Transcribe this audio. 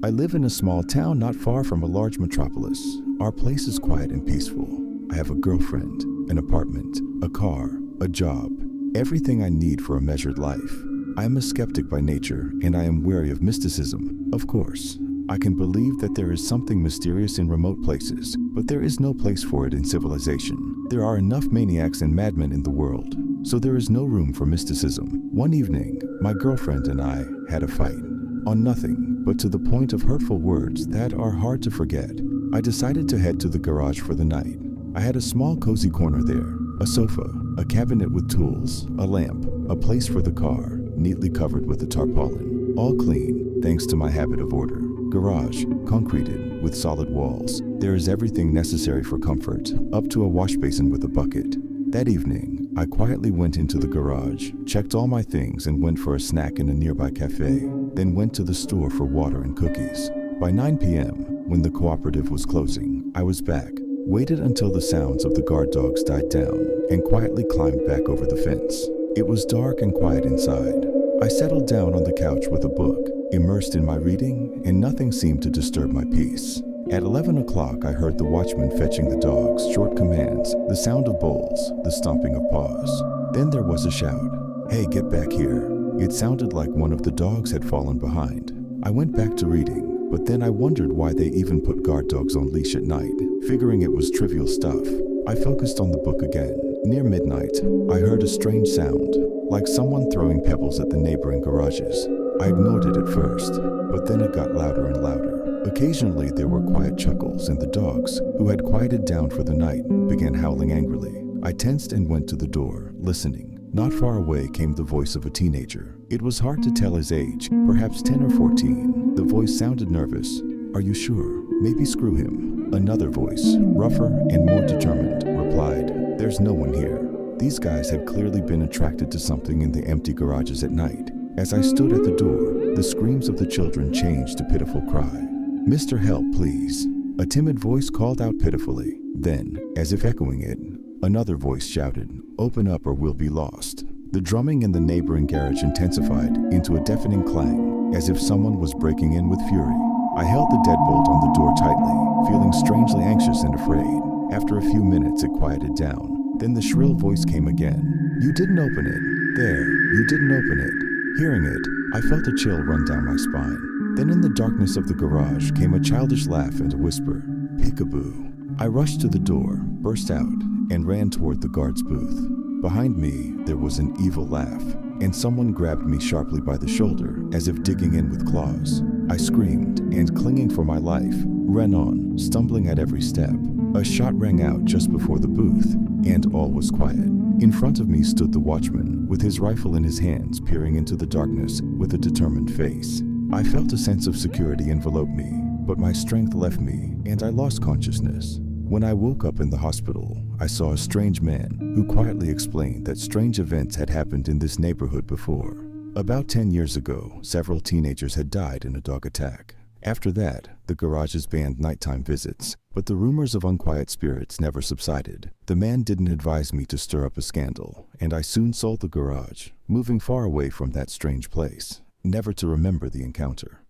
I live in a small town not far from a large metropolis. Our place is quiet and peaceful. I have a girlfriend, an apartment, a car, a job, everything I need for a measured life. I am a skeptic by nature, and I am wary of mysticism, of course. I can believe that there is something mysterious in remote places, but there is no place for it in civilization. There are enough maniacs and madmen in the world, so there is no room for mysticism. One evening, my girlfriend and I had a fight. On nothing, but to the point of hurtful words that are hard to forget. I decided to head to the garage for the night. I had a small cozy corner there, a sofa, a cabinet with tools, a lamp, a place for the car, neatly covered with a tarpaulin. All clean, thanks to my habit of order. Garage, concreted, with solid walls. There is everything necessary for comfort, up to a wash basin with a bucket. That evening, I quietly went into the garage, checked all my things and went for a snack in a nearby cafe, then went to the store for water and cookies. By 9 p.m., when the cooperative was closing, I was back, waited until the sounds of the guard dogs died down, and quietly climbed back over the fence. It was dark and quiet inside. I settled down on the couch with a book, immersed in my reading, and nothing seemed to disturb my peace. At 11 o'clock, I heard the watchman fetching the dogs, short commands, the sound of bowls, the stomping of paws. Then there was a shout. "Hey, get back here." It sounded like one of the dogs had fallen behind. I went back to reading, but then I wondered why they even put guard dogs on leash at night, figuring it was trivial stuff. I focused on the book again. Near midnight, I heard a strange sound, like someone throwing pebbles at the neighboring garages. I ignored it at first, but then it got louder and louder. Occasionally there were quiet chuckles, and the dogs, who had quieted down for the night, began howling angrily. I tensed and went to the door, listening. Not far away came the voice of a teenager. It was hard to tell his age, perhaps 10 or 14. The voice sounded nervous. "Are you sure? Maybe screw him." Another voice, rougher and more determined, replied, "There's no one here." These guys had clearly been attracted to something in the empty garages at night. As I stood at the door, the screams of the children changed to pitiful cry. "Mr. Help, please." A timid voice called out pitifully. Then, as if echoing it, another voice shouted, "Open up or we'll be lost." The drumming in the neighboring garage intensified into a deafening clang, as if someone was breaking in with fury. I held the deadbolt on the door tightly, feeling strangely anxious and afraid. After a few minutes, it quieted down. Then the shrill voice came again. "You didn't open it. There, you didn't open it." Hearing it, I felt a chill run down my spine. Then in the darkness of the garage came a childish laugh and a whisper, "Peekaboo." I rushed to the door, burst out, and ran toward the guard's booth. Behind me, there was an evil laugh, and someone grabbed me sharply by the shoulder, as if digging in with claws. I screamed, and clinging for my life, ran on, stumbling at every step. A shot rang out just before the booth, and all was quiet. In front of me stood the watchman, with his rifle in his hands, peering into the darkness with a determined face. I felt a sense of security envelope me, but my strength left me, and I lost consciousness. When I woke up in the hospital, I saw a strange man who quietly explained that strange events had happened in this neighborhood before. About 10 years ago, several teenagers had died in a dog attack. After that, the garages banned nighttime visits, but the rumors of unquiet spirits never subsided. The man didn't advise me to stir up a scandal, and I soon sold the garage, moving far away from that strange place, never to remember the encounter.